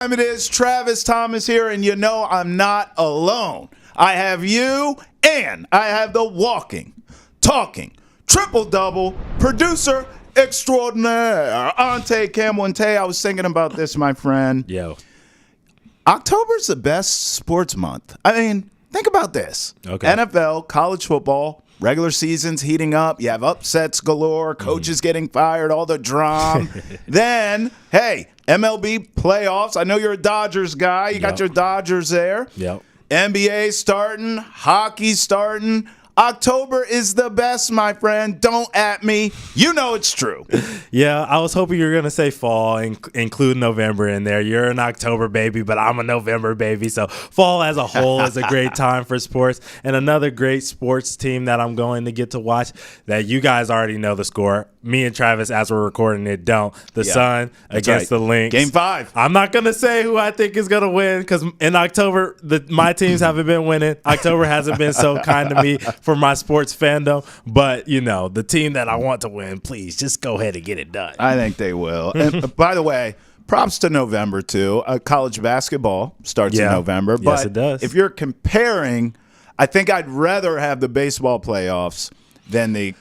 It is Travis Thomas here, and you know I'm not alone. I have you, and I have the walking, talking, triple-double producer extraordinaire, Ountae, Campbell, and Tay. I was thinking about this, my friend. Yo. October's the best sports month. I mean, think about this. Okay. NFL, college football, regular season's heating up. You have upsets galore, coaches getting fired, all the drama. Then, hey, MLB playoffs. I know you're a Dodgers guy. You got your Dodgers there. Yep. NBA starting, hockey starting. October is the best, my friend. Don't at me. You know it's true. Yeah, I was hoping you were going to say fall, include November in there. You're an October baby, but I'm a November baby. So fall as a whole is a great time for sports. And another great sports team that I'm going to get to watch that you guys already know the score. Me and Travis, as we're recording it, don't. The Sun against the Lynx. Game 5. I'm not going to say who I think is going to win because in October, my teams haven't been winning. October hasn't been so kind to me for my sports fandom. But, you know, the team that I want to win, please just go ahead and get it done. I think they will. And by the way, props to November, too. College basketball starts in November. But yes, it does. If you're comparing, I think I'd rather have the baseball playoffs than the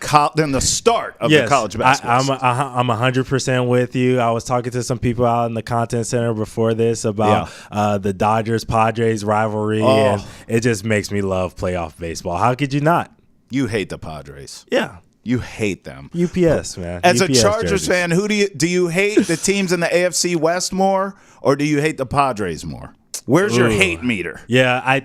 start of the college basketball. I'm 100% with you. I was talking to some people out in the content center before this about the Dodgers-Padres rivalry, and it just makes me love playoff baseball. How could you not? You hate the Padres. Yeah. You hate them. UPS, man. As UPS a Chargers jerseys. fan, who do you hate the teams in the AFC West more, or do you hate the Padres more? Where's your hate meter? Yeah,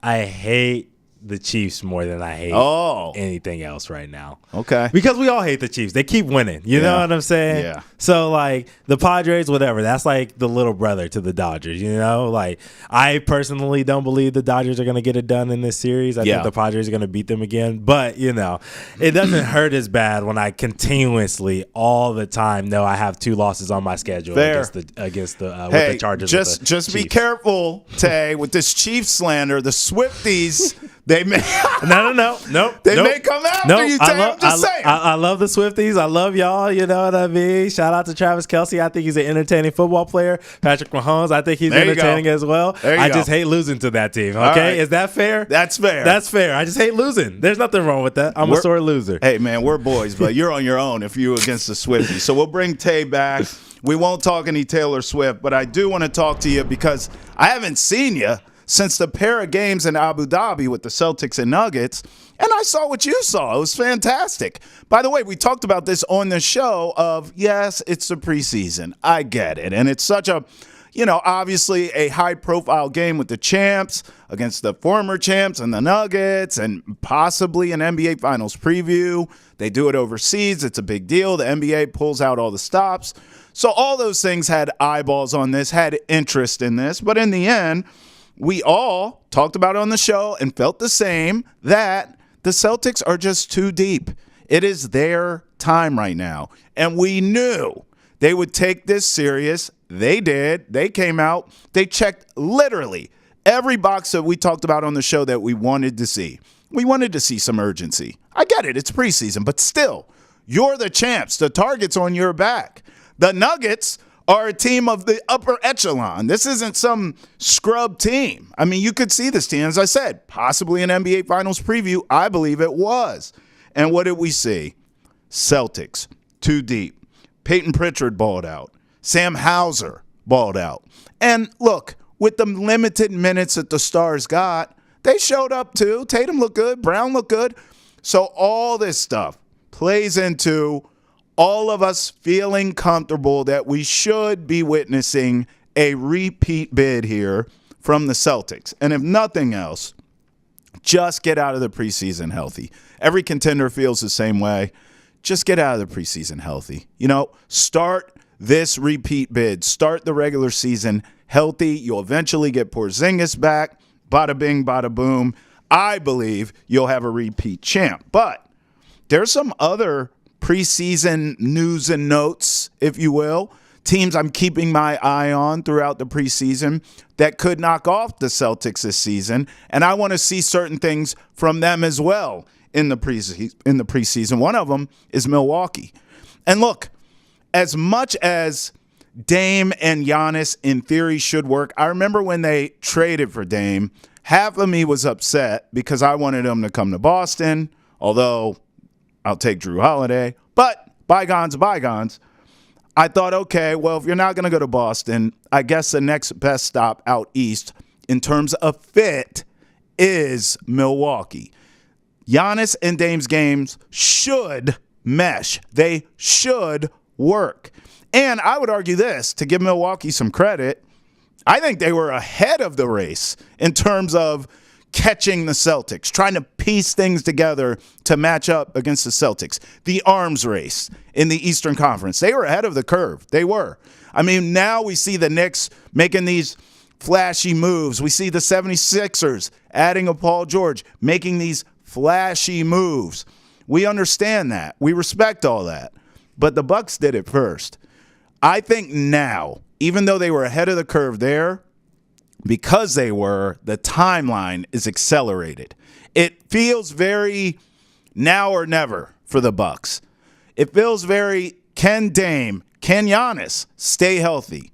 I hate the Chiefs more than I hate anything else right now. Okay. Because we all hate the Chiefs. They keep winning. You know what I'm saying? Yeah. So, like, the Padres, whatever, that's like the little brother to the Dodgers, you know? Like, I personally don't believe the Dodgers are going to get it done in this series. I think the Padres are going to beat them again. But, you know, it doesn't hurt as bad when I continuously, all the time, know I have 2 losses on my schedule against the with the Chargers. Just be careful, Tay, with this Chiefs slander. The Swifties, they may may come after you, Tay. I'm just saying. I love the Swifties. I love y'all. You know what I mean? Shout out to Travis Kelce. I think he's an entertaining football player. Patrick Mahomes, I think he's entertaining as well. I just hate losing to that team. Okay? Right. Is that fair? That's fair. That's fair. I just hate losing. There's nothing wrong with that. I'm a sore loser. Hey, man, we're boys, but you're on your own if you're against the Swifties. So we'll bring Tay back. We won't talk any Taylor Swift, but I do want to talk to you because I haven't seen you since the pair of games in Abu Dhabi with the Celtics and Nuggets, and I saw what you saw. It was fantastic. By the way, we talked about this on the show of, yes, it's the preseason. I get it. And it's such a, obviously a high-profile game with the champs against the former champs and the Nuggets and possibly an NBA Finals preview. They do it overseas. It's a big deal. The NBA pulls out all the stops. So all those things had eyeballs on this, had interest in this. But in the end, we all talked about it on the show and felt the same, that the Celtics are just too deep. It is their time right now. And we knew they would take this serious. They did. They came out. They checked literally every box that we talked about on the show that we wanted to see. We wanted to see some urgency. I get it. It's preseason. But still, you're the champs. The target's on your back. The Nuggets are a team of the upper echelon. This isn't some scrub team. I mean, you could see this team, as I said, possibly an NBA Finals preview. I believe it was. And what did we see? Celtics, too deep. Peyton Pritchard balled out. Sam Hauser balled out. And look, with the limited minutes that the Stars got, they showed up too. Tatum looked good. Brown looked good. So all this stuff plays into all of us feeling comfortable that we should be witnessing a repeat bid here from the Celtics. And if nothing else, just get out of the preseason healthy. Every contender feels the same way. Just get out of the preseason healthy. Start this repeat bid. Start the regular season healthy. You'll eventually get Porzingis back. Bada bing, bada boom. I believe you'll have a repeat champ. But there's some other preseason news and notes, if you will, teams I'm keeping my eye on throughout the preseason that could knock off the Celtics this season, and I want to see certain things from them as well in the preseason. One of them is Milwaukee. And look, as much as Dame and Giannis, in theory, should work. I remember when they traded for Dame, half of me was upset because I wanted him to come to Boston, although I'll take Drew Holiday. But bygones, bygones. I thought, okay, well, if you're not going to go to Boston, I guess the next best stop out east in terms of fit is Milwaukee. Giannis and Dame's games should mesh. They should work. And I would argue this, to give Milwaukee some credit, I think they were ahead of the race in terms of catching the Celtics, trying to piece things together to match up against the Celtics. The arms race in the Eastern Conference. They were ahead of the curve. They were. I mean, now we see the Knicks making these flashy moves. We see the 76ers adding a Paul George, making these flashy moves. We understand that. We respect all that. But the Bucks did it first. I think now, even though they were ahead of the curve there, because they were, the timeline is accelerated. It feels very now or never for the Bucks. It feels very, can Dame, can Giannis stay healthy?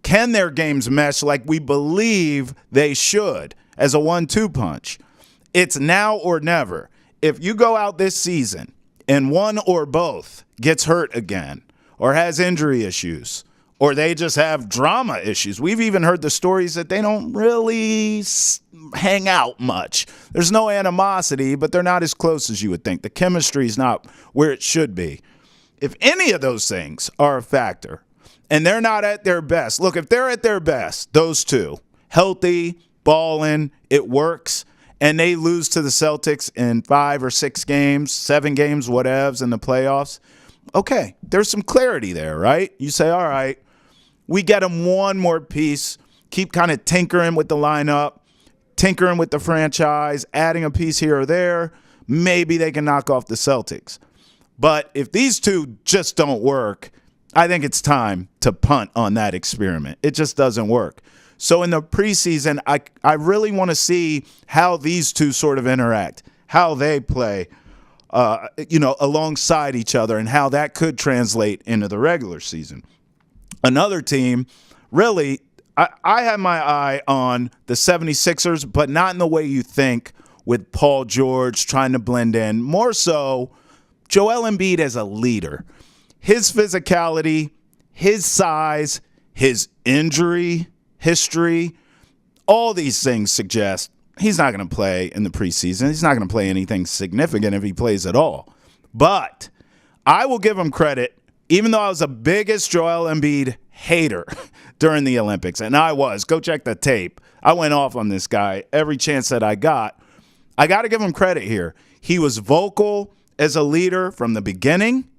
Can their games mesh like we believe they should as a 1-2 punch? It's now or never. If you go out this season and one or both gets hurt again or has injury issues, or they just have drama issues. We've even heard the stories that they don't really hang out much. There's no animosity, but they're not as close as you would think. The chemistry is not where it should be. If any of those things are a factor, and they're not at their best, look, if they're at their best, those two, healthy, balling, it works, and they lose to the Celtics in 5 or 6 games, 7 games, whatevs in the playoffs, okay, there's some clarity there, right? You say, all right, we get them one more piece, keep kind of tinkering with the lineup, tinkering with the franchise, adding a piece here or there, maybe they can knock off the Celtics. But if these two just don't work, I think it's time to punt on that experiment. It just doesn't work. So in the preseason, I really want to see how these two sort of interact, how they play, alongside each other, and how that could translate into the regular season. Another team, really, I have my eye on the 76ers, but not in the way you think with Paul George trying to blend in. More so, Joel Embiid as a leader. His physicality, his size, his injury history, all these things suggest he's not going to play in the preseason. He's not going to play anything significant if he plays at all. But I will give him credit, even though I was the biggest Joel Embiid hater during the Olympics, and I was. Go check the tape. I went off on this guy every chance that I got. I got to give him credit here. He was vocal as a leader from the beginning.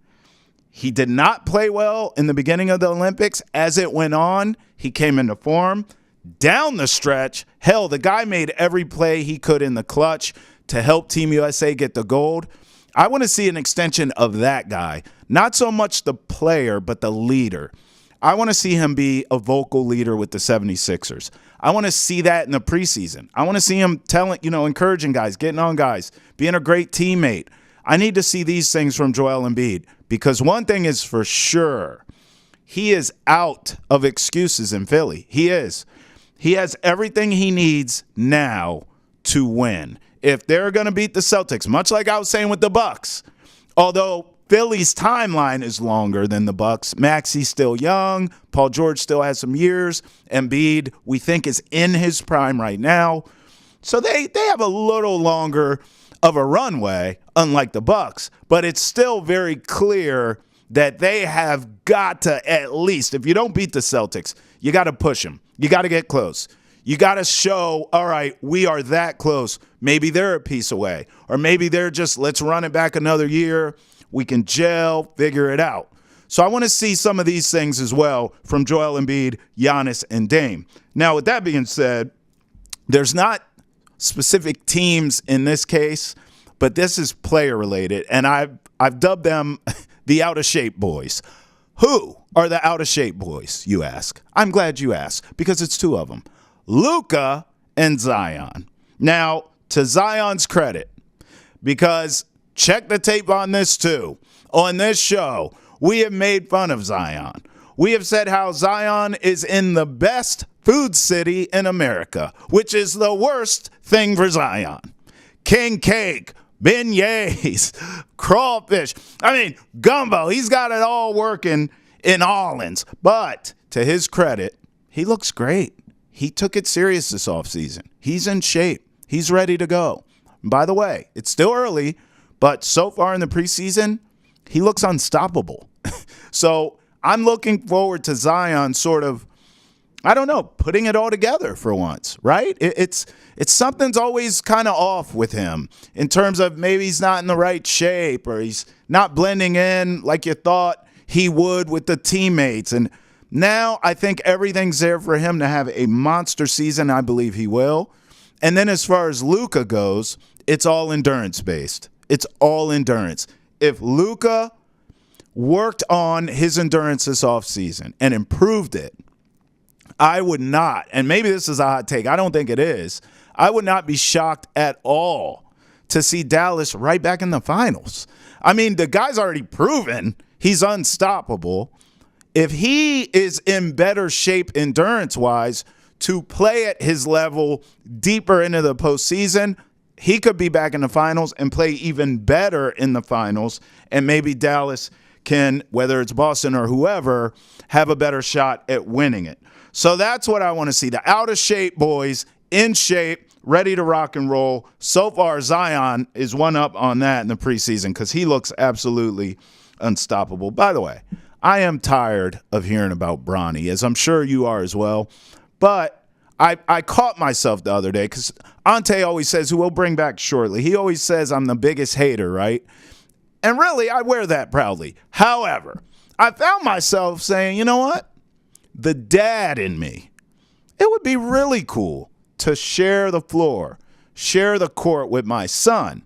He did not play well in the beginning of the Olympics. As it went on, he came into form. Down the stretch, hell, the guy made every play he could in the clutch to help Team USA get the gold. I want to see an extension of that guy. Not so much the player, but the leader. I want to see him be a vocal leader with the 76ers. I want to see that in the preseason. I want to see him encouraging guys, getting on guys, being a great teammate. I need to see these things from Joel Embiid, because one thing is for sure, he is out of excuses in Philly. He is. He has everything he needs now to win. If they're going to beat the Celtics, much like I was saying with the Bucks, although Philly's timeline is longer than the Bucks, Maxi's still young, Paul George still has some years, Embiid, we think, is in his prime right now. So they have a little longer of a runway, unlike the Bucks, but it's still very clear that they have got to, at least, if you don't beat the Celtics, you got to push them. You got to get close. You got to show, all right, we are that close. Maybe they're a piece away. Or maybe they're just, let's run it back another year. We can gel, figure it out. So I want to see some of these things as well from Joel Embiid, Giannis, and Dame. Now, with that being said, there's not specific teams in this case, but this is player-related, and I've dubbed them the out-of-shape boys. Who are the out-of-shape boys, you ask? I'm glad you asked, because it's two of them. Luka and Zion. Now, to Zion's credit, because check the tape on this too. On this show, we have made fun of Zion. we have said how Zion is in the best food city in America, which is the worst thing for Zion. King cake, beignets, crawfish. I mean, gumbo. He's got it all working in Orleans. But to his credit, he looks great. He took it serious this offseason. He's in shape. He's ready to go. And by the way, it's still early, but so far in the preseason, he looks unstoppable. So I'm looking forward to Zion sort of, I don't know, putting it all together for once, right? It's something's always kind of off with him in terms of maybe he's not in the right shape or he's not blending in like you thought he would with the teammates. And now I think everything's there for him to have a monster season. I believe he will. And then as far as Luka goes, it's all endurance-based. It's all endurance. If Luka worked on his endurance this offseason and improved it, I would not, and maybe this is a hot take, I don't think it is, I would not be shocked at all to see Dallas right back in the finals. I mean, the guy's already proven he's unstoppable. If he is in better shape endurance-wise to play at his level deeper into the postseason, he could be back in the finals and play even better in the finals, and maybe Dallas can, whether it's Boston or whoever, have a better shot at winning it. So that's what I want to see. The out-of-shape boys in shape, ready to rock and roll. So far, Zion is one up on that in the preseason because he looks absolutely unstoppable. By the way, I am tired of hearing about Bronny, as I'm sure you are as well. But I caught myself the other day because Ountae always says, who we'll bring back shortly, he always says I'm the biggest hater, right? And really, I wear that proudly. However, I found myself saying, you know what? The dad in me, it would be really cool to share the floor, share the court with my son.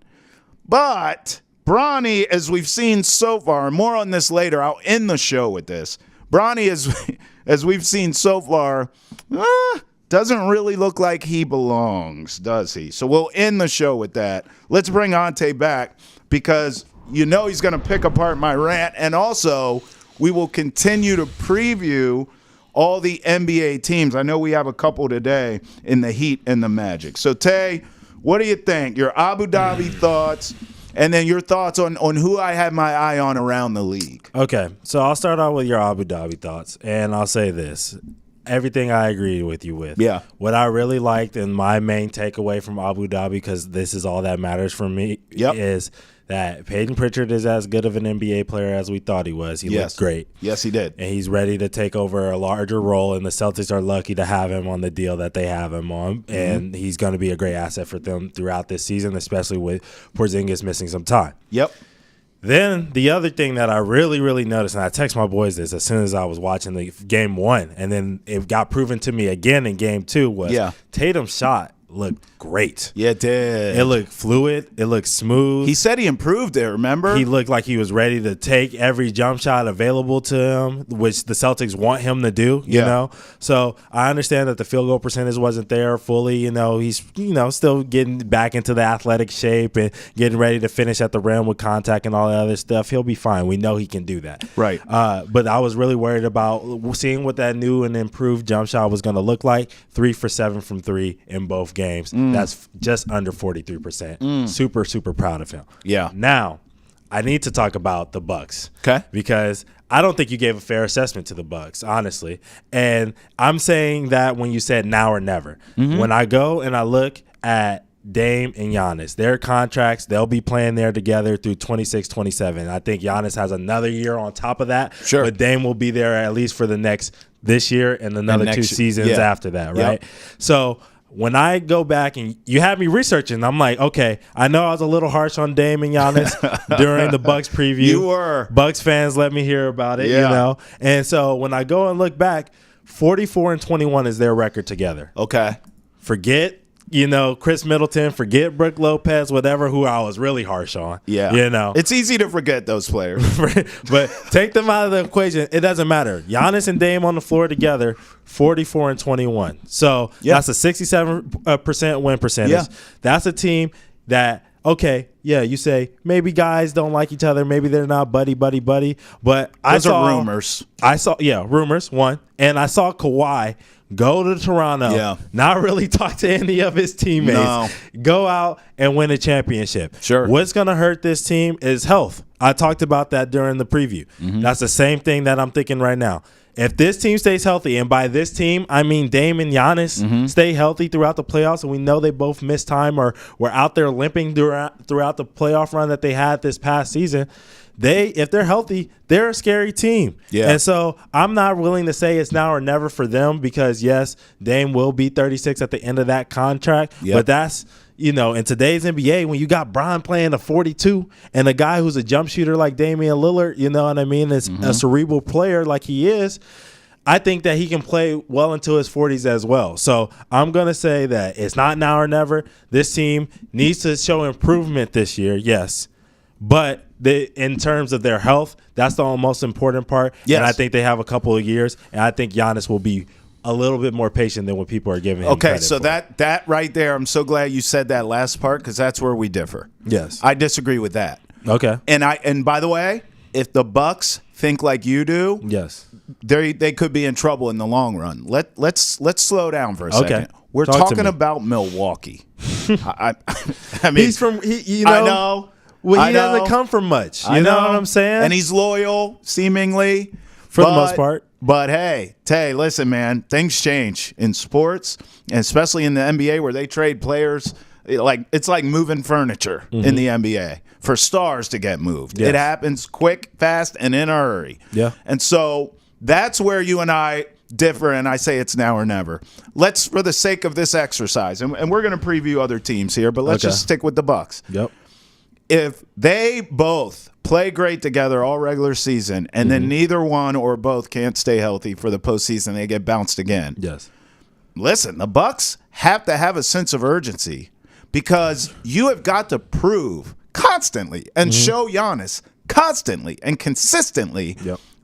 But Bronny, as we've seen so far, and more on this later, I'll end the show with this. Bronny, as we've seen so far, doesn't really look like he belongs, does he? So we'll end the show with that. Let's bring Ountae back because you know he's going to pick apart my rant. And also, we will continue to preview all the NBA teams. I know we have a couple today in the Heat and the Magic. So, Tay, what do you think? Your Abu Dhabi thoughts, and then your thoughts on who I had my eye on around the league. Okay, so I'll start out with your Abu Dhabi thoughts, and I'll say this. Everything I agree with you with. Yeah. What I really liked and my main takeaway from Abu Dhabi, because this is all that matters for me, is that Peyton Pritchard is as good of an NBA player as we thought he was. He looked great. Yes, he did. And he's ready to take over a larger role, and the Celtics are lucky to have him on the deal that they have him on. Mm-hmm. And he's going to be a great asset for them throughout this season, especially with Porzingis missing some time. Yep. Then the other thing that I really, really noticed, and I text my boys this as soon as I was watching the game one, and then it got proven to me again in game two, was Tatum's shot looked great. Yeah, it did. It looked fluid. It looked smooth. He said he improved it, remember? He looked like he was ready to take every jump shot available to him, which the Celtics want him to do, you know? So I understand that the field goal percentage wasn't there fully. You know, he's, still getting back into the athletic shape and getting ready to finish at the rim with contact and all that other stuff. He'll be fine. We know he can do that. Right. But I was really worried about seeing what that new and improved jump shot was going to look like. 3 for 7 from 3 in both games. That's just under 43%. Super, super proud of him. Yeah. Now, I need to talk about the Bucks. Okay. Because I don't think you gave a fair assessment to the Bucks, honestly. And I'm saying that when you said now or never. Mm-hmm. When I go and I look at Dame and Giannis, their contracts, they'll be playing there together through 26-27. I think Giannis has another year on top of that. Sure. But Dame will be there at least for this year and another 2 seasons after that, right? Yep. So when I go back and you had me researching, I'm like, okay, I know I was a little harsh on Dame and Giannis during the Bucks preview. You were. Bucks fans, let me hear about it, And so when I go and look back, 44-21 is their record together. Okay. Forget, Chris Middleton, forget Brook Lopez, whatever, who I was really harsh on. Yeah. It's easy to forget those players. But take them out of the equation. It doesn't matter. Giannis and Dame on the floor together, 44-21. So that's a 67% win percentage. Yeah. That's a team that okay, yeah, you say maybe guys don't like each other, maybe they're not buddy, but those are rumors. Rumors, one. And I saw Kawhi go to Toronto, not really talk to any of his teammates, go out and win a championship. Sure. What's going to hurt this team is health. I talked about that during the preview. That's the same thing that I'm thinking right now. If this team stays healthy, and by this team, I mean Dame and Giannis stay healthy throughout the playoffs, and we know they both missed time or were out there limping throughout the playoff run that they had this past season, if they're healthy, they're a scary team. Yeah. And so I'm not willing to say it's now or never for them because, yes, Dame will be 36 at the end of that contract, but that's – in today's NBA, when you got Bron playing a 42 and a guy who's a jump shooter like Damian Lillard, you know what I mean, is a cerebral player like he is, I think that he can play well into his 40s as well. So I'm going to say that it's not now or never. This team needs to show improvement this year, yes. But in terms of their health, that's the most important part. Yes. And I think they have a couple of years, and I think Giannis will be a little bit more patient than what people are giving him credit so for. that right there, I'm so glad you said that last part because that's where we differ. Yes. I disagree with that. Okay. And by the way, if the Bucks think like you do, yes, they could be in trouble in the long run. Let's slow down for a second. We're talking about Milwaukee. I mean, he's from I know. Well, he doesn't come from much. You know what I'm saying? And he's loyal, seemingly, for the most part. But hey, Tay, listen, man, things change in sports, and especially in the NBA where they trade players. It's like moving furniture in the NBA for stars to get moved. Yes. It happens quick, fast, and in a hurry. Yeah. And so that's where you and I differ, and I say it's now or never. Let's, for the sake of this exercise, and we're going to preview other teams here, but let's just stick with the Bucks. Yep. If they both play great together all regular season, and then neither one or both can't stay healthy for the postseason, they get bounced again. Yes. Listen, the Bucks have to have a sense of urgency because you have got to prove constantly and show Giannis constantly and consistently,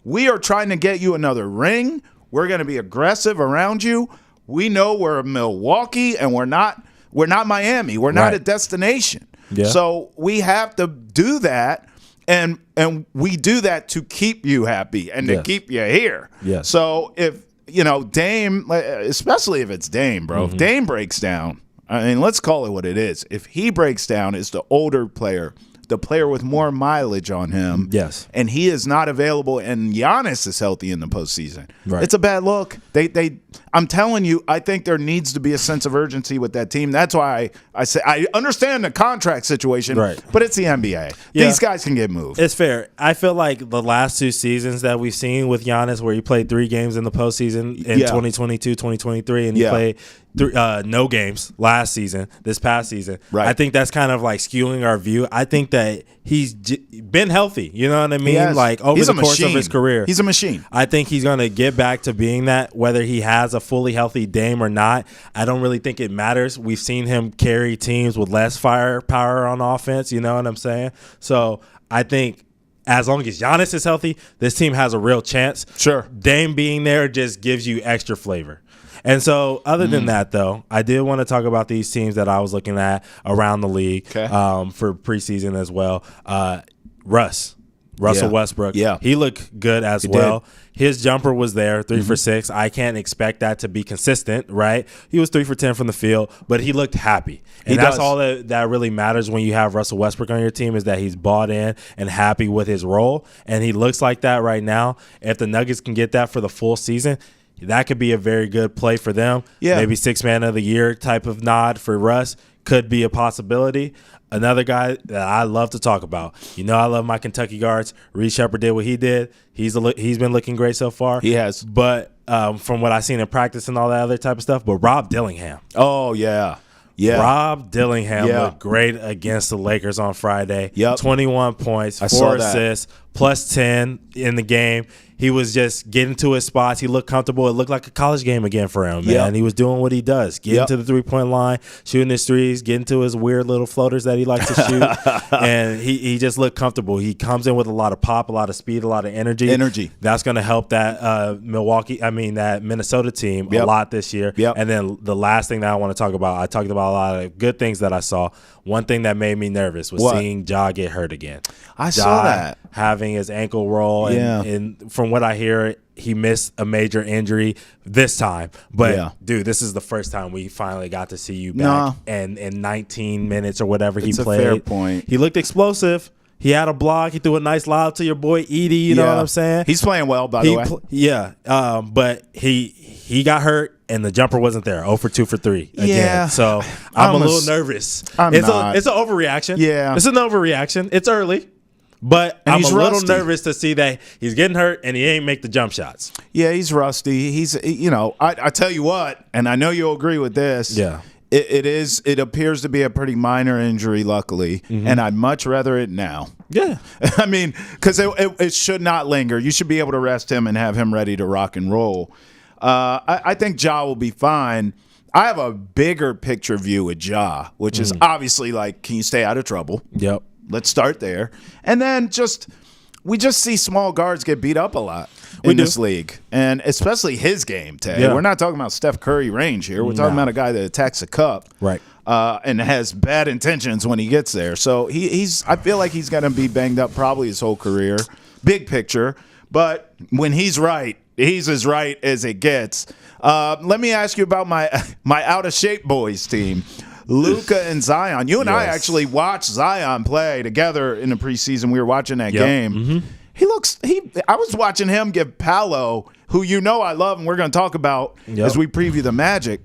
we are trying to get you another ring. We're going to be aggressive around you. We know we're Milwaukee, and we're not Miami. We're not a destination. Yeah. So we have to do that, and we do that to keep you happy and to keep you here. Yes. So if, Dame, especially if it's Dame, bro, if Dame breaks down, I mean, let's call it what it is. If he breaks down as the older player, the player with more mileage on him, and he is not available, and Giannis is healthy in the postseason, it's a bad look. I'm telling you, I think there needs to be a sense of urgency with that team. That's why I say I understand the contract situation, but it's the NBA. These guys can get moved. It's fair. I feel like the last two seasons that we've seen with Giannis, where he played 3 games in the postseason in 2022, 2023, and he played no games this past season. I think that's kind of like skewing our view. I think that he's been healthy. You know what I mean? Like over the course of his career. He's a machine. I think he's going to get back to being that, whether he has a fully healthy Dame or not. I don't really think it matters. We've seen him carry teams with less firepower on offense. You know what I'm saying? So I think as long as Giannis is healthy, this team has a real chance. Sure. Dame being there just gives you extra flavor. And so other than that, though, I did want to talk about these teams that I was looking at around the league for preseason as well. Russell Westbrook. Yeah. He looked good as well. His jumper was there, 3 for 6. I can't expect that to be consistent, right? He was 3 for 10 from the field, but he looked happy. And that's all that really matters when you have Russell Westbrook on your team, is that he's bought in and happy with his role. And he looks like that right now. If the Nuggets can get that for the full season, that could be a very good play for them. Yeah. Maybe 6 man of the year type of nod for Russ could be a possibility. Another guy that I love to talk about. I love my Kentucky guards. Reed Shepherd did what he did. He's been looking great so far. He has. But from what I've seen in practice and all that other type of stuff, but Rob Dillingham. Oh, yeah. Yeah. Rob Dillingham looked great against the Lakers on Friday. 21 points, 4 assists, plus 10 in the game. He was just getting to his spots. He looked comfortable. It looked like a college game again for him, man. Yep. He was doing what he does, getting to the three-point line, shooting his threes, getting to his weird little floaters that he likes to shoot. And he just looked comfortable. He comes in with a lot of pop, a lot of speed, a lot of energy. That's going to help that that Minnesota team a lot this year. Yep. And then the last thing that I want to talk about, I talked about a lot of good things that I saw. One thing that made me nervous was seeing Ja get hurt again. I saw that. Having his ankle roll. And from what I hear, he missed a major injury this time. But, dude, this is the first time we finally got to see you back. And in 19 minutes or whatever he played. It's a fair point. He looked explosive. He had a block. He threw a nice lob to your boy Edie. You know what I'm saying? He's playing well, by the way. But he got hurt. And the jumper wasn't there. 0 for 2 for 3 again. Yeah. So I'm a little nervous. It's an overreaction. Yeah. It's an overreaction. It's early. But I'm a little nervous to see that he's getting hurt and he ain't make the jump shots. Yeah, he's rusty. He's, I tell you what, and I know you'll agree with this. Yeah. It appears to be a pretty minor injury, luckily, and I'd much rather it now. Yeah. I mean, because it should not linger. You should be able to rest him and have him ready to rock and roll. I think Ja will be fine. I have a bigger picture view with Ja, which is obviously like, can you stay out of trouble? Yep. Let's start there. And then we just see small guards get beat up a lot in this league. And especially his game, Tay. Yeah. We're not talking about Steph Curry range here. We're talking about a guy that attacks the cup. Right. And has bad intentions when he gets there. So I feel like he's going to be banged up probably his whole career. Big picture. But when he's right, he's as right as it gets. Let me ask you about my out-of-shape boys team, Luka and Zion. You and I actually watched Zion play together in the preseason. We were watching that game. I was watching him give Paolo, who I love and we're going to talk about as we preview the Magic.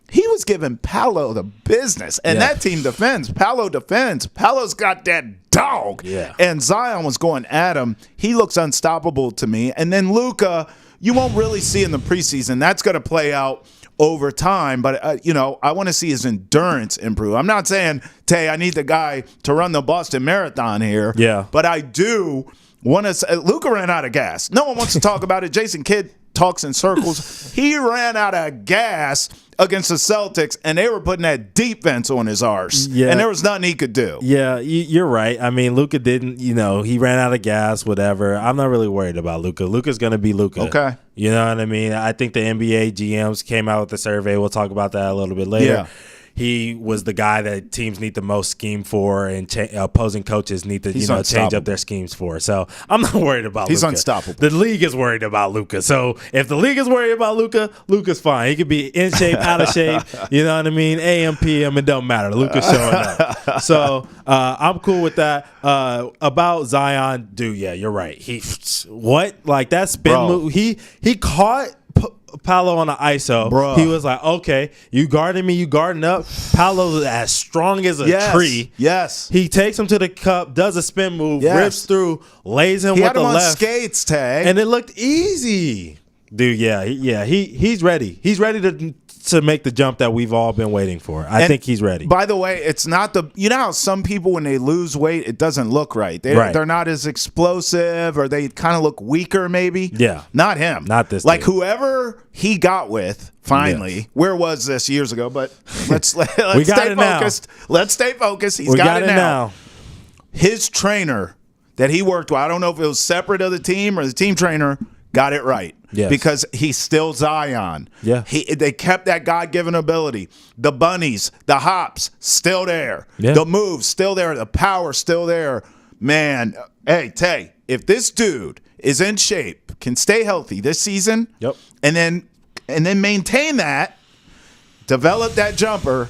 He was giving Paolo the business, and that team defends. Paolo defends. Paolo's got that dog. Yeah. And Zion was going at him. He looks unstoppable to me. And then Luka, you won't really see in the preseason. That's going to play out over time. But, I want to see his endurance improve. I'm not saying, Tay, I need the guy to run the Boston Marathon here. Yeah. But I do want to say, Luka ran out of gas. No one wants to talk about it. Jason Kidd talks in circles. He ran out of gas against the Celtics, and they were putting that defense on his arse. Yeah. And there was nothing he could do. Yeah, you're right. I mean, Luka didn't, he ran out of gas, whatever. I'm not really worried about Luka. Luka's going to be Luka. Okay. You know what I mean? I think the NBA GMs came out with a survey. We'll talk about that a little bit later. Yeah. He was the guy that teams need the most scheme for, and opposing coaches need to change up their schemes for. So I'm not worried about Luka. He's unstoppable. The league is worried about Luka. So if the league is worried about Luka, Luka's fine. He could be in shape, out of shape. You know what I mean? AM, PM, it don't matter. Luka's showing up. So I'm cool with that. About Zion, dude, yeah, you're right. That spin move? He caught Paolo on the ISO. Bruh. He was like, okay, you guarding me, you guarding up. Paolo's as strong as a tree. Yes. He takes him to the cup, does a spin move, rips through, lays him with the left. He had him on skates, Tay. And it looked easy. Dude, he's ready. He's ready to make the jump that we've all been waiting for. I think he's ready. By the way, it's not how some people, when they lose weight, it doesn't look right. They're not as explosive, or they kind of look weaker maybe. Yeah. Not him. Not this Like dude. Whoever he got with, finally. Yeah. Where was this years ago? But let's stay focused. Let's stay focused. He's got it now. His trainer that he worked with, I don't know if it was separate of the team or the team trainer, got it right. Yes. Because he's still Zion. Yeah. They kept that God-given ability. The bunnies, the hops, still there. Yeah. The moves, still there. The power, still there. Man, hey, Tay, if this dude is in shape, can stay healthy this season, and then maintain that, develop that jumper,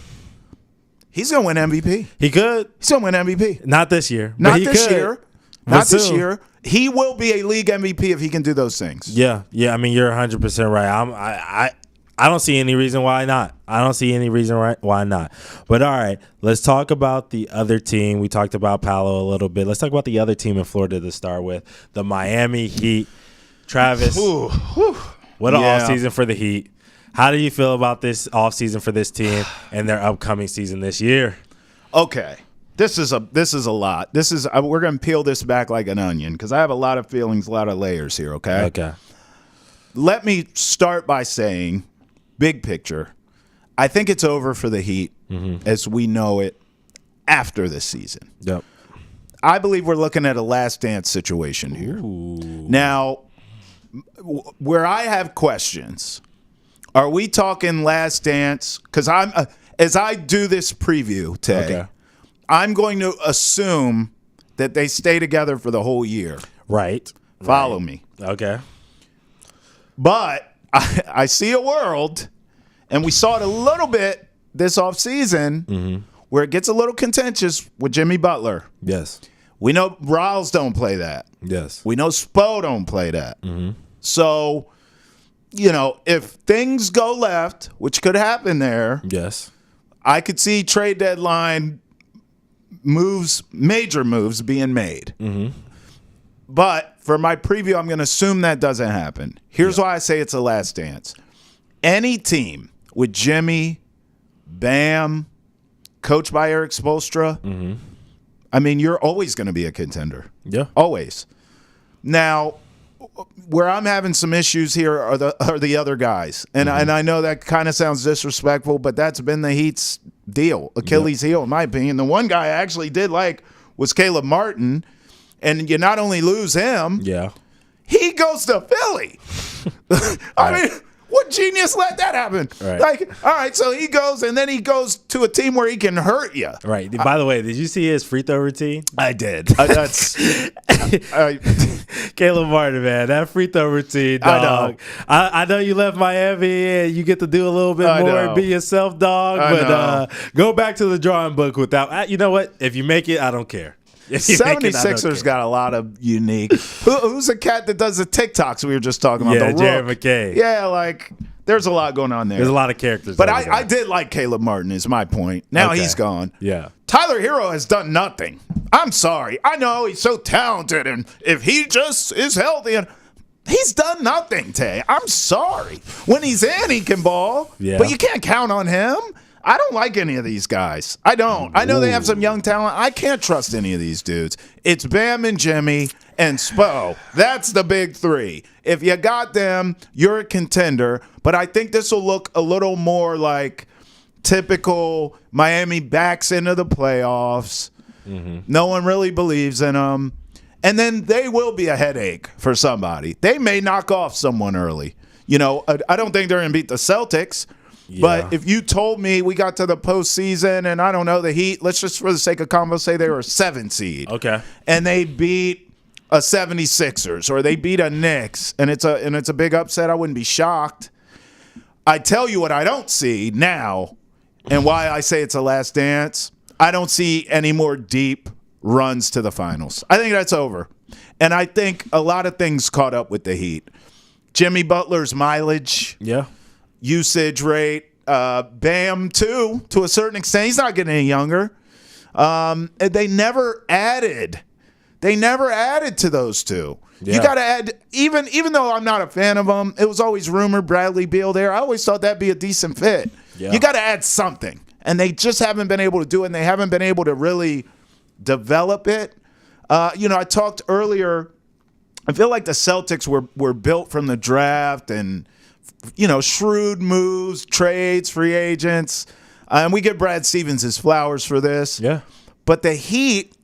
he's going to win MVP. He could. He's going to win MVP. Not this year. Not this year. He will be a league MVP if he can do those things. Yeah. I mean, you're 100% right. I don't see any reason why not. Why not. But all right, let's talk about the other team. We talked about Paolo a little bit. Let's talk about the other team in Florida to start with, the Miami Heat. Travis, what an offseason for the Heat. How do you feel about this offseason for this team and their upcoming season this year? Okay. This is a lot. We're going to peel this back like an onion because I have a lot of feelings, a lot of layers here, okay? Okay. Let me start by saying, big picture, I think it's over for the Heat as we know it after this season. Yep. I believe we're looking at a last dance situation here. Ooh. Now, where I have questions, are we talking last dance? Because as I do this preview, Tay, Okay. I'm going to assume that they stay together for the whole year. Right. Follow me. Okay. But I see a world, and we saw it a little bit this offseason, where it gets a little contentious with Jimmy Butler. Yes. We know Riles don't play that. Yes. We know Spo don't play that. So, if things go left, which could happen there, Yes. I could see trade deadline major moves being made. But for my preview, I'm going to assume that doesn't happen. Here's why I say it's a last dance. Any team with Jimmy, Bam, coached by Erik Spoelstra, I mean, you're always going to be a contender. Yeah. Always. Now, where I'm having some issues here are the other guys. And I know that kind of sounds disrespectful, but that's been the Heat's deal, Achilles heel, in my opinion. The one guy I actually did like was Caleb Martin, and you not only lose him, he goes to Philly. I mean, what genius let that happen? Right. Like, all right, so he goes, and then he goes to a team where he can hurt you. Right. By the way, did you see his free throw routine? I did. That's Caleb Martin, man. That free throw routine, dog. I know you left Miami and you get to do a little bit more and be yourself, dog. But go back to the drawing book without. You know what? If you make it, I don't care. 76ers got a lot of unique. Who's a cat that does the TikToks we were just talking about? Yeah, the Jared Rook. McKay. Yeah, like there's a lot going on there. There's a lot of characters. But I did like Caleb Martin is my point. Now he's gone. Yeah. Tyler Hero has done nothing. I'm sorry. I know he's so talented, and if he just is healthy, and he's done nothing, Tay. I'm sorry. When he's in, he can ball, but you can't count on him. I don't like any of these guys. I don't. I know they have some young talent. I can't trust any of these dudes. It's Bam and Jimmy and Spo. That's the big three. If you got them, you're a contender. But I think this will look a little more like typical Miami backs into the playoffs. No one really believes in them. And then they will be a headache for somebody. They may knock off someone early. I don't think they're going to beat the Celtics. But if you told me we got to the postseason and I don't know, the Heat, let's just for the sake of combo say they were a 7 seed. Okay. And they beat a 76ers or they beat a Knicks and it's a big upset, I wouldn't be shocked. I tell you what I don't see now and why I say it's a last dance. I don't see any more deep runs to the finals. I think that's over. And I think a lot of things caught up with the Heat. Jimmy Butler's mileage. Yeah. Usage rate, Bam too, to a certain extent. He's not getting any younger. They never added to those two. Yeah. You got to add, even though I'm not a fan of them, it was always rumored Bradley Beal there. I always thought that'd be a decent fit. Yeah. You got to add something, and they just haven't been able to do it, and they haven't been able to really develop it. I talked earlier, I feel like the Celtics were built from the draft and shrewd moves, trades, free agents. And we give Brad Stevens his flowers for this. Yeah. But the Heat,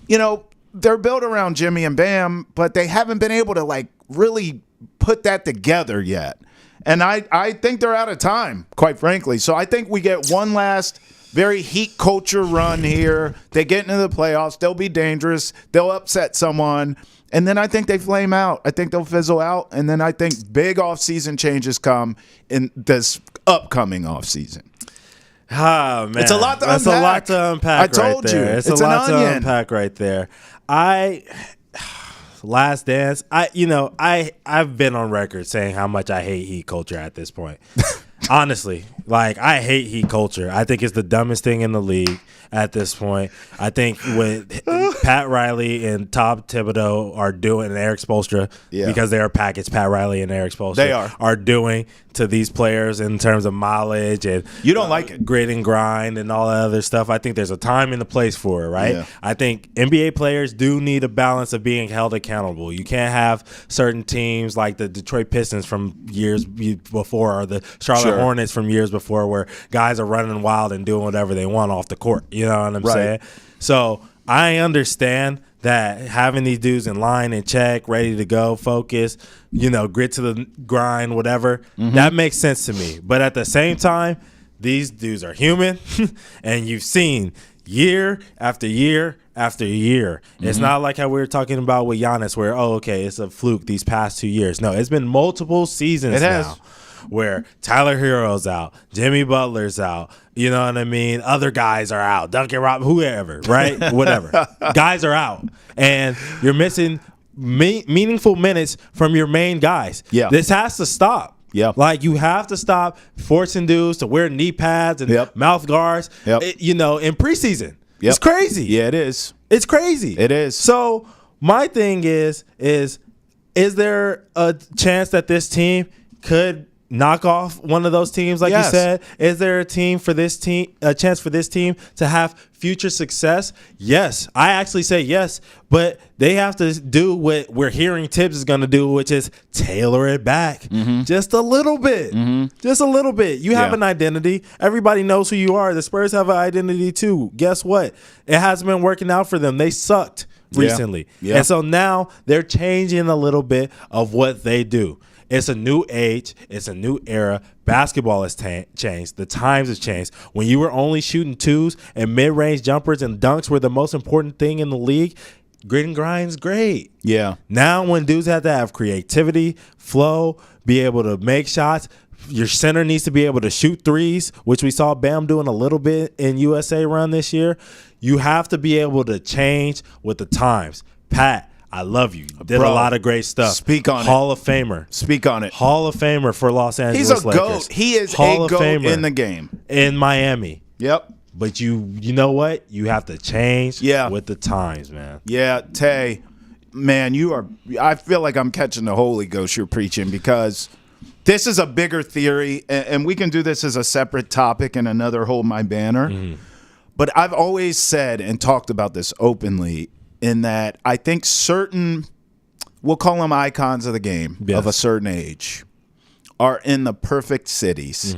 they're built around Jimmy and Bam, but they haven't been able to, really put that together yet. And I think they're out of time, quite frankly. So I think we get one last very Heat culture run here. They get into the playoffs. They'll be dangerous. They'll upset someone. And then I think they flame out. I think they'll fizzle out. And then I think big offseason changes come in this upcoming offseason. Ah, man. It's a lot to unpack. That's a lot to unpack. I told you. It's a lot to unpack right there. Last Dance. I've been on record saying how much I hate Heat culture at this point. Honestly, I hate Heat culture. I think it's the dumbest thing in the league at this point. I think Pat Riley and Tom Thibodeau are doing, and Erik Spoelstra, because they are packaged, Pat Riley and Erik Spoelstra are doing to these players in terms of mileage and you don't like it. Grit and grind and all that other stuff. I think there's a time and a place for it, right? Yeah. I think NBA players do need a balance of being held accountable. You can't have certain teams like the Detroit Pistons from years before or the Charlotte Hornets from years before where guys are running wild and doing whatever they want off the court. You know what I'm saying? So I understand that having these dudes in line and check, ready to go, focus, grit to the grind, whatever, that makes sense to me. But at the same time, these dudes are human, and you've seen year after year after year. It's not like how we were talking about with Giannis where, it's a fluke these past 2 years. No, it's been multiple seasons now where Tyler Hero's out, Jimmy Butler's out, you know what I mean? Other guys are out, Duncan Robinson, whoever, right? Whatever. Guys are out, and you're missing meaningful minutes from your main guys. Yeah. This has to stop. Yep. Like, you have to stop forcing dudes to wear knee pads and mouth guards, in preseason. It's crazy. Yeah, it is. It's crazy. It is. So my thing is there a chance that this team could knock off one of those teams, like you said? Is there a chance for this team to have future success? Yes. I actually say yes, but they have to do what we're hearing Tibbs is going to do, which is tailor it back just a little bit. Just a little bit. You have an identity. Everybody knows who you are. The Spurs have an identity too. Guess what? It hasn't been working out for them. They sucked recently. And so now they're changing a little bit of what they do. It's a new age. It's a new era. Basketball has changed. The times have changed. When you were only shooting twos and mid-range jumpers and dunks were the most important thing in the league, grit and grind's great. Yeah. Now when dudes have to have creativity, flow, be able to make shots, your center needs to be able to shoot threes, which we saw Bam doing a little bit in USA run this year. You have to be able to change with the times. Pat, I love you. Did a lot of great stuff. Speak on it. Hall of Famer. Speak on it. Hall of Famer for Los Angeles Lakers. He's a GOAT. He is Hall a of GOAT Famer in the game. In Miami. Yep. But you know what? You have to change with the times, man. Yeah, Tay, man, I feel like I'm catching the Holy Ghost you're preaching, because this is a bigger theory, and we can do this as a separate topic in another Hold My Banner. But I've always said and talked about this openly, in that I think certain, we'll call them icons of the game of a certain age, are in the perfect cities.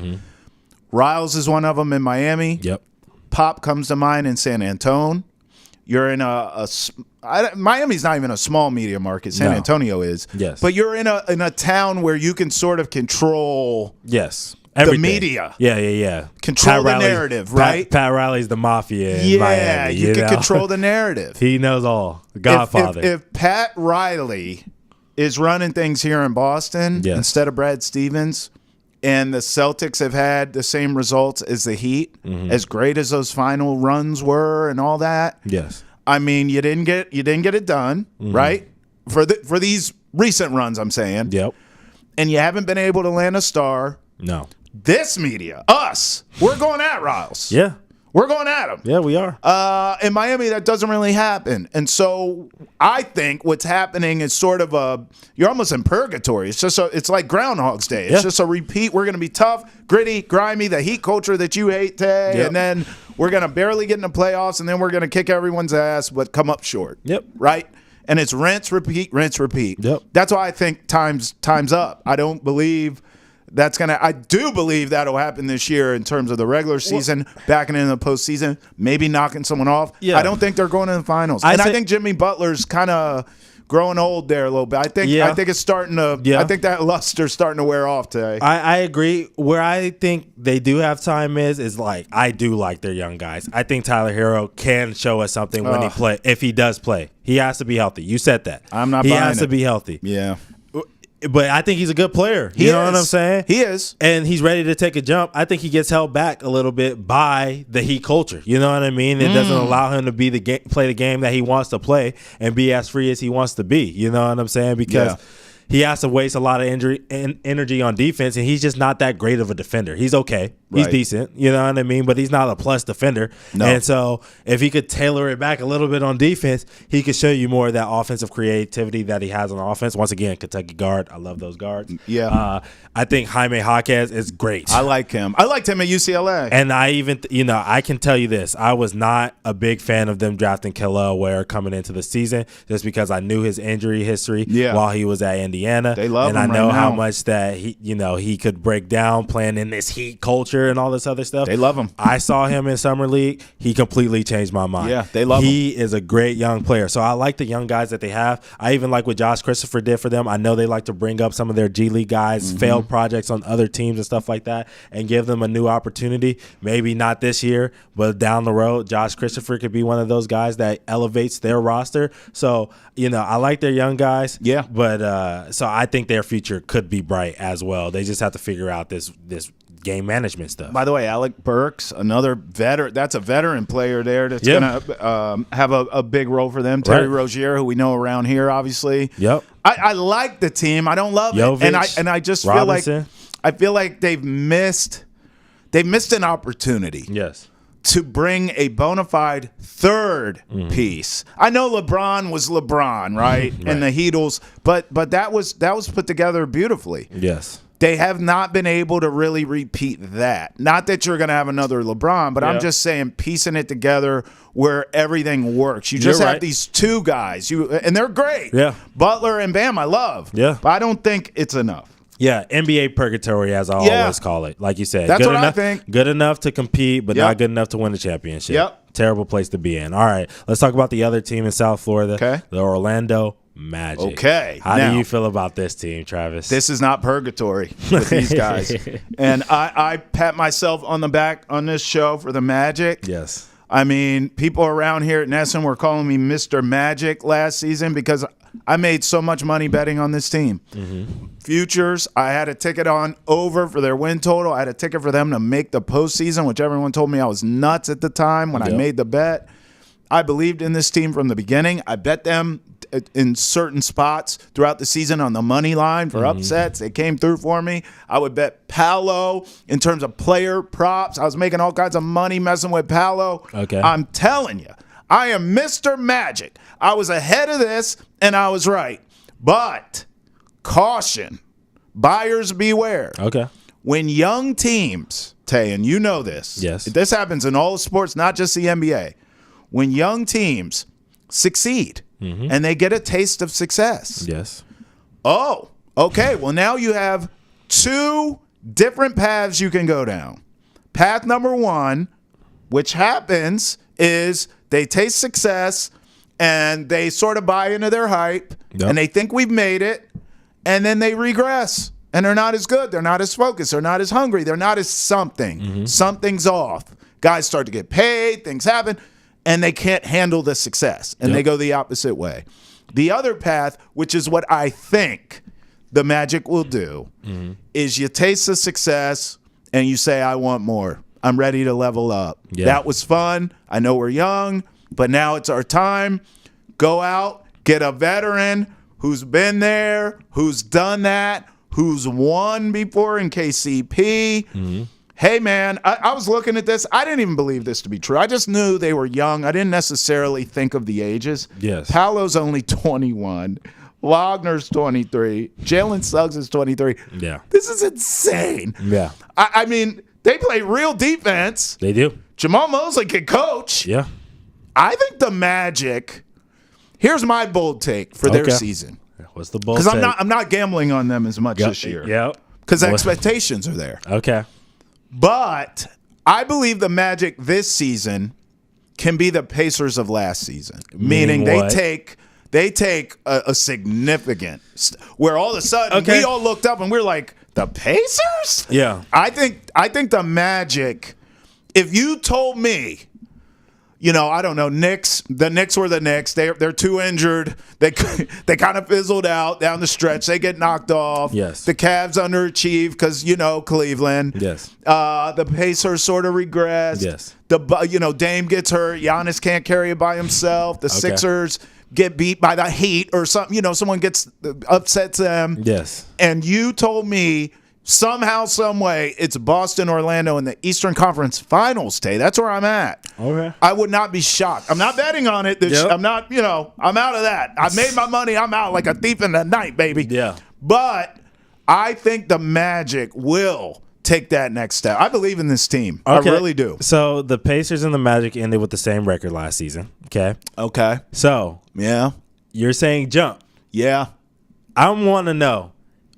Riles is one of them in Miami. Yep. Pop comes to mind in San Antonio. You're in Miami's not even a small media market. San Antonio is. Yes. But you're in a town where you can sort of control. Yes. Everything. The media. Yeah. Control the narrative, right? Pat Riley's the mafia in Miami. You can control the narrative. He knows all. The Godfather. If Pat Riley is running things here in Boston instead of Brad Stevens, and the Celtics have had the same results as the Heat, as great as those final runs were and all that. Yes. I mean, you didn't get it done, right? For these recent runs, I'm saying. Yep. And you haven't been able to land a star. No. This media, us, we're going at Riles. Yeah. We're going at him. Yeah, we are. In Miami, that doesn't really happen. And so I think what's happening is sort of you're almost in purgatory. It's like Groundhog's Day. It's just a repeat. We're going to be tough, gritty, grimy, the Heat culture that you hate, Tay. Yep. And then we're going to barely get in the playoffs, and then we're going to kick everyone's ass but come up short. Yep. Right? And it's rinse, repeat, rinse, repeat. Yep. That's why I think time's up. I don't believe I do believe that'll happen this year in terms of the regular season, backing into the postseason, maybe knocking someone off. Yeah. I don't think they're going to the finals. I think Jimmy Butler's kind of growing old there a little bit. I think it's starting to I think that luster's starting to wear off today. I agree. Where I think they do have time is like, I do like their young guys. I think Tyler Hero can show us something when if he does play. He has to be healthy. You said that. I'm not He buying has it. to be healthy. Yeah. But I think he's a good player. You know what I'm saying? He is. And he's ready to take a jump. I think he gets held back a little bit by the Heat culture. You know what I mean? It doesn't allow him to play the game that he wants to play and be as free as he wants to be. You know what I'm saying? Because he has to waste a lot of energy on defense, and he's just not that great of a defender. He's okay. He's decent, you know what I mean? But he's not a plus defender. No. And so if he could tailor it back a little bit on defense, he could show you more of that offensive creativity that he has on offense. Once again, Kentucky guard. I love those guards. Yeah. I think Jaime Jaquez is great. I like him. I liked him at UCLA. And I even, I can tell you this. I was not a big fan of them drafting Kel'el Ware coming into the season just because I knew his injury history while he was at Indiana. They love him and I know right how now. much that he could break down playing in this Heat culture and all this other stuff. They love him. I saw him in Summer League. He completely changed my mind. Yeah, they love him. He is a great young player. So I like the young guys that they have. I even like what Josh Christopher did for them. I know they like to bring up some of their G League guys, failed projects on other teams and stuff like that, and give them a new opportunity. Maybe not this year, but down the road, Josh Christopher could be one of those guys that elevates their roster. So, I like their young guys. Yeah. But so I think their future could be bright as well. They just have to figure out this game management stuff. By the way, Alec Burks, another veteran. That's a veteran player there that's going to have a big role for them. Terry Rozier, who we know around here, obviously. Yep. I like the team. I don't love it, and I just Robinson. feel like they've missed an opportunity. Yes. To bring a bona fide third piece. I know LeBron was LeBron, right? And the Heatles, but that was put together beautifully. Yes. They have not been able to really repeat that. Not that you're going to have another LeBron, but I'm just saying piecing it together where everything works. You just have these two guys, and they're great. Yeah. Butler and Bam, I love. Yeah. But I don't think it's enough. Yeah, NBA purgatory, as I always call it. Like you said, That's good what enough, I think. Good enough to compete, but not good enough to win the championship. Yep. Terrible place to be in. All right, let's talk about the other team in South Florida, Okay. the Orlando Magic. Okay. How Now, do you feel about this team, Travis? this is not purgatory with these guys. And I pat myself on the back on this show for the Magic. Yes. I mean, people around here at Nesson were calling me Mr. Magic last season because I made so much money betting on this team. Futures, I had a ticket on over for their win total. I had a ticket for them to make the postseason, which everyone told me I was nuts at the time when I made the bet. I believed in this team from the beginning. I bet them in certain spots throughout the season on the money line for upsets. They came through for me. I would bet Paolo in terms of player props. I was making all kinds of money messing with Paolo. Okay. I'm telling you, I am Mr. Magic. I was ahead of this, and I was right. But caution, buyers beware. Okay. When young teams, Tay, and you know this. Yes. This happens in all sports, not just the NBA. When young teams succeed and they get a taste of success. Yes. Oh, okay. Well, now you have two different paths you can go down. Path number one, which happens, is they taste success and they sort of buy into their hype and they think we've made it, and then they regress and they're not as good. They're not as focused. They're not as hungry. They're not as something. Something's off. Guys start to get paid. Things happen. And they can't handle the success, and they go the opposite way. The other path, which is what I think the Magic will do, is you taste the success and you say, I want more. I'm ready to level up. Yeah. That was fun. I know we're young, but now it's our time. Go out, get a veteran who's been there, who's done that, who's won before in KCP. Hey, man, I was looking at this. I didn't even believe this to be true. I just knew they were young. I didn't necessarily think of the ages. Yes. Paolo's only 21. Wagner's 23. Jalen Suggs is 23. Yeah. This is insane. Yeah. I mean, they play real defense. They do. Jamal Mosley can coach. Yeah. I think the Magic, here's my bold take for their season. What's the bold Because take? I'm not gambling on them as much this year. Yep. Because expectations are there. Okay. But I believe the Magic this season can be the Pacers of last season. Meaning what? they take a significant where all of a sudden we all looked up and we're like, the Pacers? Yeah. I think the Magic, if you told me, I don't know, the Knicks were the Knicks. They're too injured. They kind of fizzled out down the stretch. They get knocked off. Yes. The Cavs underachieved because, Cleveland. Yes. The Pacers sort of regressed. Yes. Dame gets hurt. Giannis can't carry it by himself. The Sixers get beat by the Heat or something. Someone upsets them. Yes. And you told me Somehow, some way, it's Boston, Orlando in the Eastern Conference Finals, Tay. That's where I'm at. Okay. I would not be shocked. I'm not betting on it. I'm not, I'm out of that. I made my money. I'm out like a thief in the night, baby. Yeah. But I think the Magic will take that next step. I believe in this team. Okay. I really do. So the Pacers and the Magic ended with the same record last season. Okay. Okay. So Yeah. you're saying jump. Yeah. I want to know,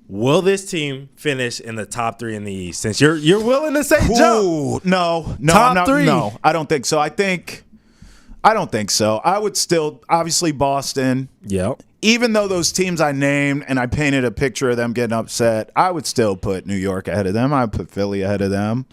will this team finish in the top 3 in the East? Since you're willing to say jump. Ooh, no, Top I'm not, 3. No, I don't think so. I don't think so. I would still, obviously, Boston. Yep. Even though those teams I named and I painted a picture of them getting upset, I would still put New York ahead of them. I would put Philly ahead of them.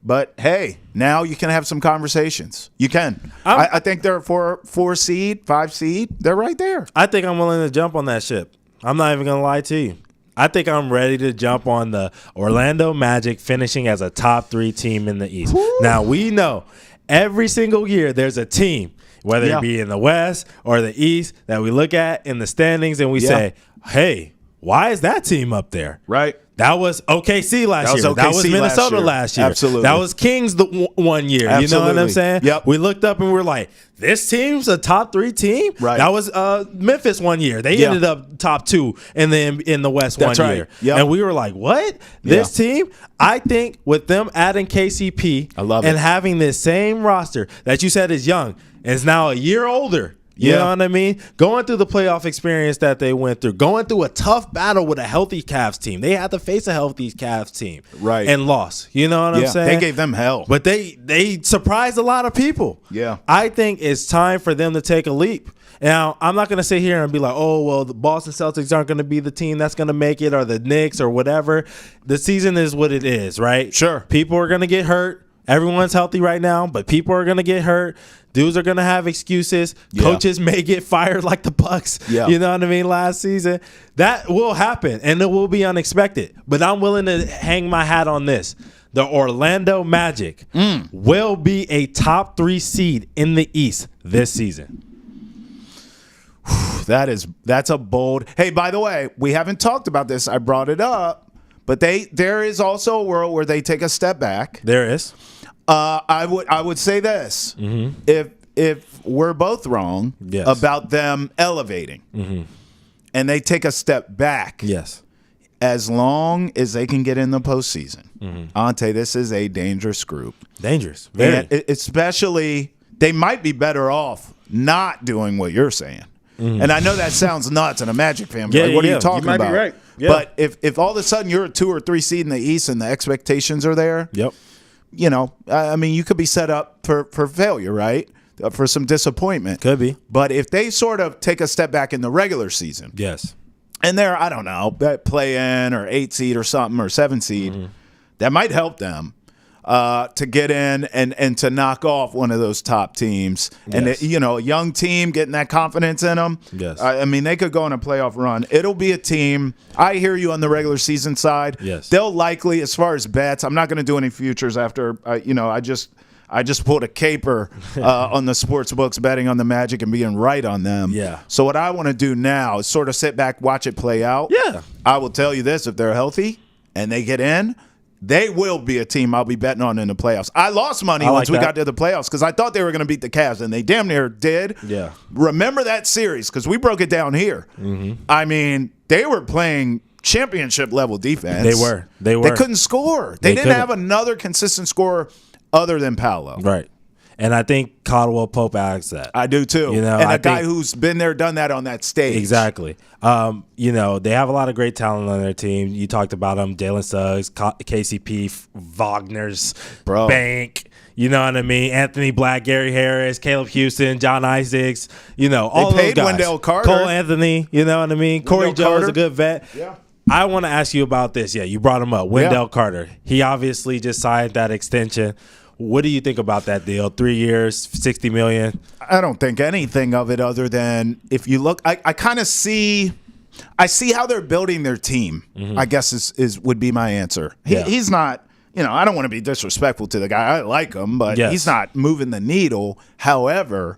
But, hey, now you can have some conversations. You can. I think they're 4 seed, 5 seed. They're right there. I think I'm willing to jump on that ship. I'm not even going to lie to you. I think I'm ready to jump on the Orlando Magic finishing as a top 3 team in the East. Woo. Now, we know every single year there's a team, whether it be in the West or the East, that we look at in the standings and we say, hey, why is that team up there? Right. That was OKC last year. That was Minnesota last year. Absolutely. That was Kings the one year. Absolutely. You know what I'm saying? Yep. We looked up and we're like, this team's a top 3 team? Right. That was Memphis one year. They ended up top 2 in the West one year. Yep. And we were like, what? This team? I think with them adding KCP and having this same roster that you said is young and is now a year older. You know what I mean? Going through the playoff experience that they went through, going through a tough battle with a healthy Cavs team. They had to face a healthy Cavs team. Right. And lost. You know what I'm saying? They gave them hell. But they surprised a lot of people. Yeah. I think it's time for them to take a leap. Now, I'm not going to sit here and be like, oh, well, the Boston Celtics aren't going to be the team that's going to make it, or the Knicks or whatever. The season is what it is, right? Sure. People are going to get hurt. Everyone's healthy right now, but people are going to get hurt. Dudes are going to have excuses. Yeah. Coaches may get fired like the Bucks, you know what I mean, last season. That will happen, and it will be unexpected. But I'm willing to hang my hat on this. The Orlando Magic will be a top 3 seed in the East this season. That's a bold. Hey, by the way, we haven't talked about this. I brought it up, but there is also a world where they take a step back. There is. I would say this: if we're both wrong about them elevating, and they take a step back, as long as they can get in the postseason, Ountae, this is a dangerous group. Dangerous, very. And especially, they might be better off not doing what you're saying. And I know that sounds nuts, and a Magic fan, like, what are you talking about? Be right. But if all of a sudden you're a 2 or 3 seed in the East and the expectations are there, I mean, you could be set up for failure, right? For some disappointment. Could be. But if they sort of take a step back in the regular season, and they're, I don't know, play in or 8 seed or something or 7 seed, that might help them to get in and to knock off one of those top teams. And, a young team getting that confidence in them. I mean, they could go on a playoff run. It'll be a team. I hear you on the regular season side. They'll likely, as far as bets, I'm not going to do any futures after, I just pulled a caper on the sports books betting on the Magic and being right on them. So what I want to do now is sort of sit back, watch it play out. I will tell you this, if they're healthy and they get in, they will be a team I'll be betting on in the playoffs. I lost money once we got to the playoffs because I thought they were going to beat the Cavs, and they damn near did. Remember that series because we broke it down here. I mean, they were playing championship-level defense. They were. They couldn't score. They didn't have another consistent scorer other than Paolo. Right. And I think Caldwell-Pope adds that. I do too. And a guy who's been there, done that on that stage. Exactly. They have a lot of great talent on their team. You talked about them: Jalen Suggs, KCP, Wagner's, Bank. You know what I mean? Anthony Black, Gary Harris, Caleb Houston, John Isaacs. All those guys. Wendell Carter, Cole Anthony. You know what I mean? Corey Jones, a good vet. I want to ask you about this. You brought him up. Wendell Carter. He obviously just signed that extension. What do you think about that deal? 3 years, $60 million. I don't think anything of it other than if you look, I kind of see, how they're building their team. I guess would be my answer. He's not I don't want to be disrespectful to the guy. I like him, but he's not moving the needle. However,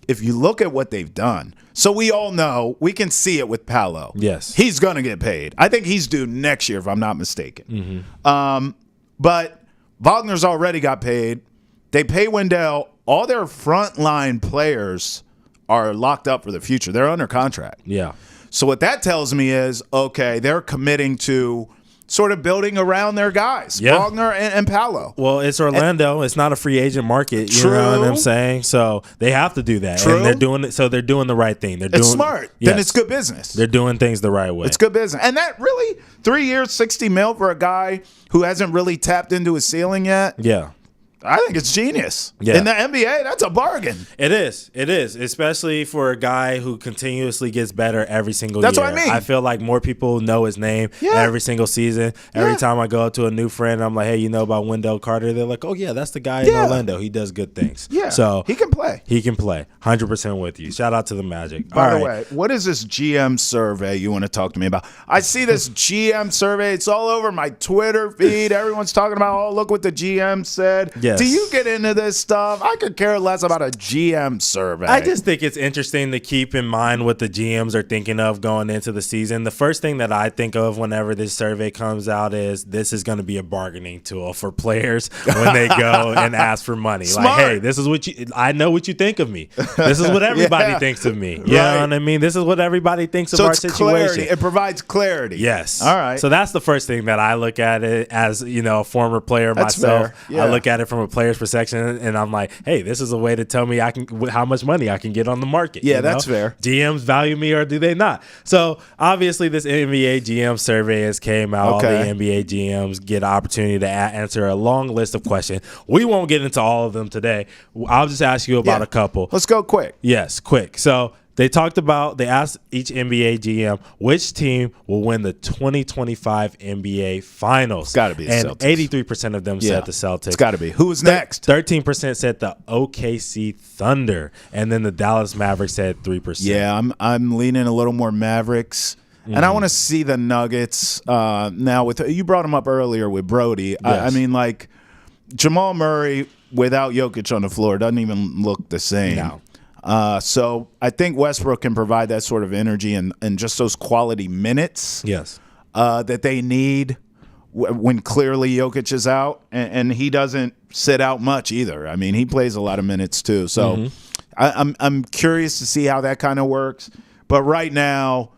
if you look at what they've done, so we all know, we can see it with Paolo. Yes. He's going to get paid. I think he's due next year, if I'm not mistaken. But Wagner's already got paid. They pay Wendell. All their frontline players are locked up for the future. They're under contract. Yeah. So what that tells me is, okay, they're committing to sort of building around their guys, Wagner and Paolo. Well, it's Orlando. It's not a free agent market. You know what I'm saying? So they have to do that. True. And they're doing it. So they're doing the right thing. It's smart. Then it's good business. They're doing things the right way. It's good business. And that really, 3 years, $60 million for a guy who hasn't really tapped into his ceiling yet. Yeah. I think it's genius. Yeah. In the NBA, that's a bargain. It is. It is, especially for a guy who continuously gets better every single year. That's what I mean. I feel like more people know his name every single season. Every time I go up to a new friend, I'm like, hey, you know about Wendell Carter? They're like, oh, yeah, that's the guy in Orlando. He does good things. Yeah. So he can play. He can play. 100% with you. Shout out to the Magic. By the way, what is this GM survey you want to talk to me about? I see this GM survey. It's all over my Twitter feed. Everyone's talking about, oh, look what the GM said. Yes. Do you get into this stuff? I could care less about a GM survey. I just think it's interesting to keep in mind what the GMs are thinking of going into the season. The first thing that I think of whenever this survey comes out is this is going to be a bargaining tool for players when they go and ask for money. Smart. Like, hey, this is what I know what you think of me. This is what everybody thinks of me. You know what I mean? This is what everybody thinks of our situation. Clarity. It provides clarity. Yes. All right. So that's the first thing that I look at it as, a former player myself. Yeah. I look at it from a player's perspective. And I'm like, hey, this is a way to tell me how much money I can get on the market. Yeah, that's fair. GMs value me or do they not? So obviously this NBA GM survey has came out. Okay. All the NBA GMs get an opportunity to answer a long list of questions. We won't get into all of them today. I'll just ask you about a couple. Let's go quick. Yes, quick. So they asked each NBA GM which team will win the 2025 NBA Finals. It's got to be the Celtics. And 83% of them said the Celtics. It's got to be. Who's next? 13% said the OKC Thunder, and then the Dallas Mavericks said 3%. Yeah, I'm leaning a little more Mavericks. And I want to see the Nuggets now. You brought them up earlier with Brody. Yes. I mean, like, Jamal Murray without Jokic on the floor doesn't even look the same. No. So I think Westbrook can provide that sort of energy and just those quality minutes that they need when clearly Jokic is out. And he doesn't sit out much either. I mean, he plays a lot of minutes too. So I'm curious to see how that kind of works. But right now,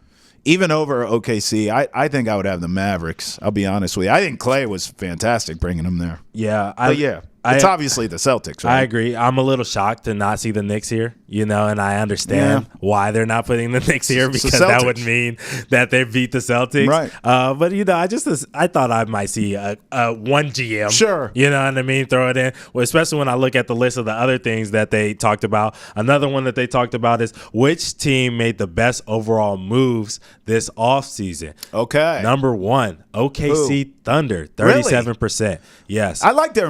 even over OKC, I think I would have the Mavericks. I'll be honest with you. I think Clay was fantastic bringing him there. Yeah. It's obviously the Celtics, right? I agree. I'm a little shocked to not see the Knicks here, and I understand why they're not putting the Knicks here because that would mean that they beat the Celtics. Right. But, I thought I might see one GM. Sure. You know what I mean? Throw it in. Well, especially when I look at the list of the other things that they talked about. Another one that they talked about is which team made the best overall moves this offseason. Okay. Number 1, OKC Thunder, 37%. Really? Yes. I like their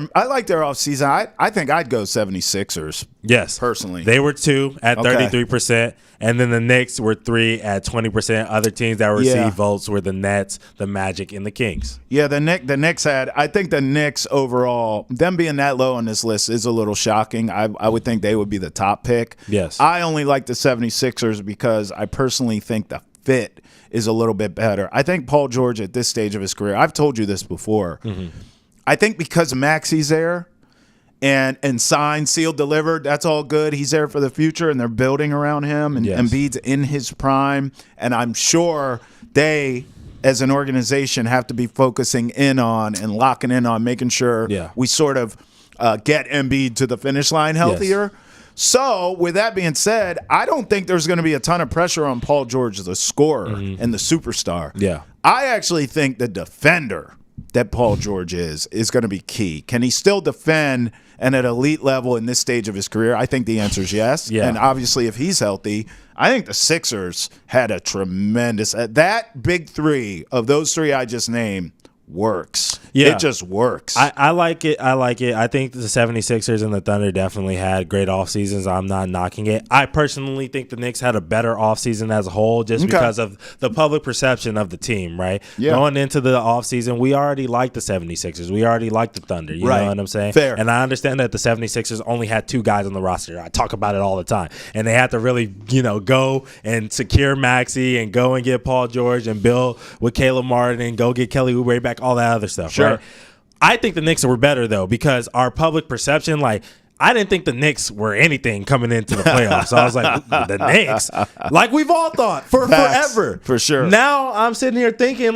offseason. I think I'd go 76ers. Yes. Personally. They were 2 at 33%, and then the Knicks were 3 at 20%. Other teams that received votes were the Nets, the Magic, and the Kings. Yeah, the Knicks I think the Knicks overall, them being that low on this list is a little shocking. I would think they would be the top pick. Yes. I only like the 76ers because I personally think the fit is a little bit better. I think Paul George at this stage of his career, I've told you this before, I think because Maxi's there and signed, sealed, delivered, that's all good. He's there for the future, and they're building around him, and Embiid's in his prime. And I'm sure they, as an organization, have to be focusing in on and locking in on making sure we sort of get Embiid to the finish line healthier. Yes. So, with that being said, I don't think there's going to be a ton of pressure on Paul George, the scorer and the superstar. Yeah. I actually think the defender that Paul George is going to be key. Can he still defend and at elite level in this stage of his career? I think the answer is yes. Yeah. And obviously, if he's healthy, I think the Sixers had a tremendous – that big three of those three I just named works. Yeah. It just works. I like it. I think the 76ers and the Thunder definitely had great off seasons. I'm not knocking it. I personally think the Knicks had a better off season as a whole just because of the public perception of the team, right? Yeah. Going into the off season, we already liked the 76ers. We already liked the Thunder. You know what I'm saying? Fair. And I understand that the 76ers only had 2 guys on the roster. I talk about it all the time. And they had to really, go and secure Maxey and go and get Paul George and build with Caleb Martin and go get Kelly Oubre back, all that other stuff. Sure. Right? I think the Knicks were better, though, because our public perception, I didn't think the Knicks were anything coming into the playoffs. So I was like, the Knicks? Like we've all thought forever. For sure. Now I'm sitting here thinking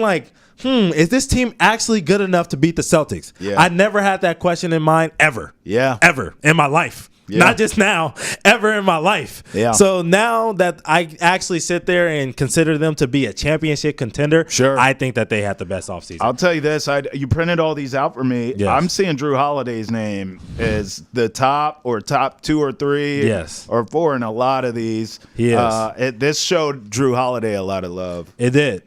is this team actually good enough to beat the Celtics? Yeah. I never had that question in mind ever. Yeah. Ever in my life. Yeah. Not just now, ever in my life. Yeah. So now that I actually sit there and consider them to be a championship contender, sure, I think that they had the best offseason. I'll tell you this. You printed all these out for me. Yes. I'm seeing Drew Holiday's name is the top 2 or 3 or 4 in a lot of these. He is. This showed Drew Holiday a lot of love. It did.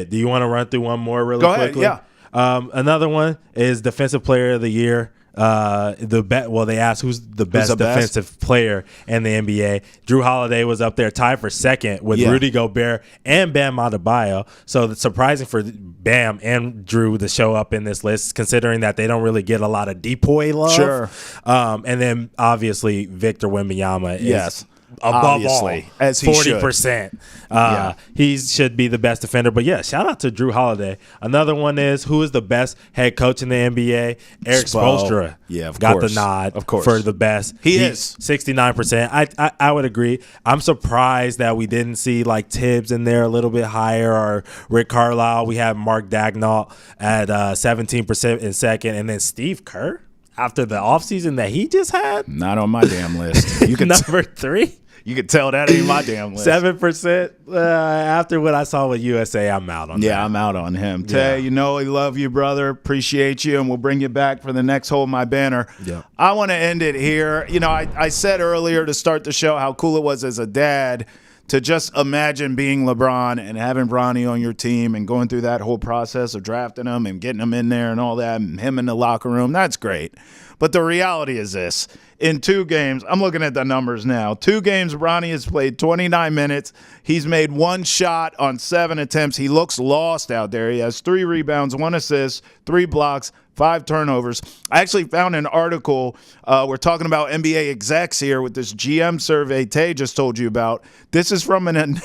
Do you want to run through one more really quickly? Go ahead, yeah. Another one is Defensive Player of the Year. They asked who's the best defensive player in the NBA. Drew Holiday was up there, tied for second with Rudy Gobert and Bam Adebayo. So it's surprising for Bam and Drew to show up in this list, considering that they don't really get a lot of depoy love. Sure. And then obviously Victor Wembanyama is above obviously, all, as he 40%. He should be the best defender. But yeah, shout out to Drew Holiday. Another one is who is the best head coach in the NBA? Erik Spoelstra. Yeah, got the nod for the best. He is 69%. I would agree. I'm surprised that we didn't see Tibbs in there a little bit higher or Rick Carlisle. We have Mark Daigneault at 17% in second, and then Steve Kerr after the offseason that he just had. Not on my damn list. You can number 3. You could tell that ain't my damn list. 7%. After what I saw with USA, I'm out on that. Yeah, I'm out on him. Tay, we love you, brother. Appreciate you, and we'll bring you back for the next Hold My Banner. Yeah. I want to end it here. I said earlier to start the show how cool it was as a dad to just imagine being LeBron and having Bronny on your team and going through that whole process of drafting him and getting him in there and all that, and him in the locker room. That's great. But the reality is this. In 2 games, I'm looking at the numbers now. 2 games, Bronny has played 29 minutes. He's made 1 shot on 7 attempts. He looks lost out there. He has 3 rebounds, 1 assist, 3 blocks, 5 turnovers. I actually found an article. We're talking about NBA execs here with this GM survey Tay just told you about. This is from an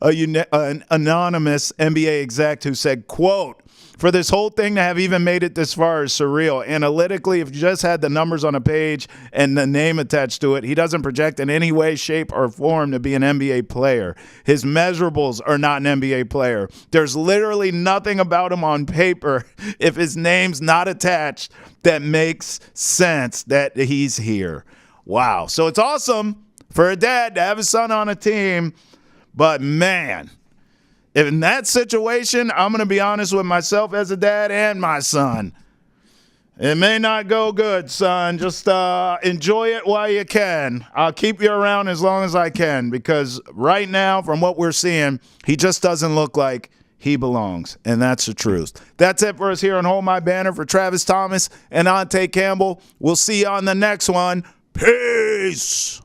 anonymous NBA exec who said, quote, "For this whole thing to have even made it this far is surreal. Analytically, if you just had the numbers on a page and the name attached to it, he doesn't project in any way, shape, or form to be an NBA player. His measurables are not an NBA player. There's literally nothing about him on paper, if his name's not attached, that makes sense that he's here." Wow. So it's awesome for a dad to have his son on a team, but man, if in that situation, I'm going to be honest with myself as a dad and my son. It may not go good, son. Just enjoy it while you can. I'll keep you around as long as I can because right now, from what we're seeing, he just doesn't look like he belongs, and that's the truth. That's it for us here on Hold My Banner. For Travis Thomas and Ountae Campbell, we'll see you on the next one. Peace.